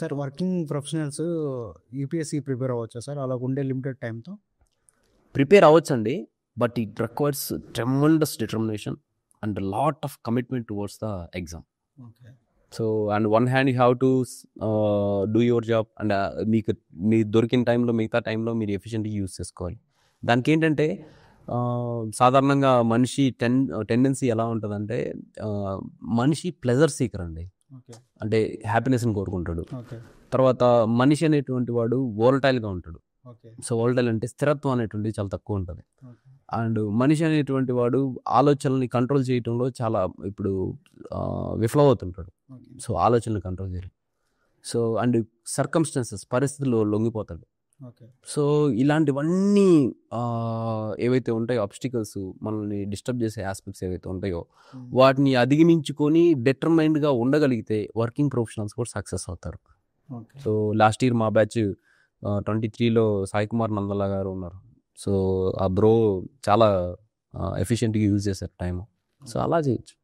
Sir working professionals UPSC prepare అవ్వచ్చా sir అలా ఉండే లిమిటెడ్ టైంతో? ప్రిపేర్ అవ్వచ్చండి, but it requires tremendous determination and lot of commitment towards the exam. Okay. So and one hand you have to do your job and మీ దొరికిన టైంలో మిగతా టైంలో మీరు ఎఫిషియెంట్గా యూజ్ చేసుకోవాలి. దానికి ఏంటంటే సాధారణంగా మనిషి టెండెన్సీ ఎలా ఉంటుందంటే మనిషి ప్లెజర్ సీకర్ అండి. ఓకే. అంటే హ్యాపీనెస్ని కోరుకుంటాడు. ఓకే. తర్వాత మనిషి అనేటువంటి వాడు వోలటైల్గా ఉంటాడు. ఓకే. సో వోలటైల్ అంటే స్థిరత్వం అనేటువంటిది చాలా తక్కువ ఉంటుంది. ఓకే. అండ్ మనిషి అనేటువంటి వాడు ఆలోచనల్ని కంట్రోల్ చేయడంలో చాలా ఇప్పుడు విఫలమవుతుంటాడు. ఓకే. సో ఆలోచనలు కంట్రోల్ చేయలేదు. సో అండ్ సర్కమ్స్టాన్సెస్ పరిస్థితుల్లో లొంగిపోతాడు. ఓకే. సో ఇలాంటివన్నీ ఏవైతే ఉంటాయో ఆబ్స్టికల్స్, మనల్ని డిస్టర్బ్ చేసే ఆస్పెక్ట్స్ ఏవైతే ఉంటాయో వాటిని అధిగమించుకొని డిటర్మైన్డ్గా ఉండగలిగితే వర్కింగ్ ప్రొఫెషనల్స్ కూడా సక్సెస్ అవుతారు. ఓకే. సో లాస్ట్ ఇయర్ మా బ్యాచ్ 23లో సాయి కుమార్ నందలా గారు ఉన్నారు. సో ఆ బ్రో చాలా ఎఫిషియెంట్గా యూజ్ చేశారు టైం. సో అలా చేయొచ్చు.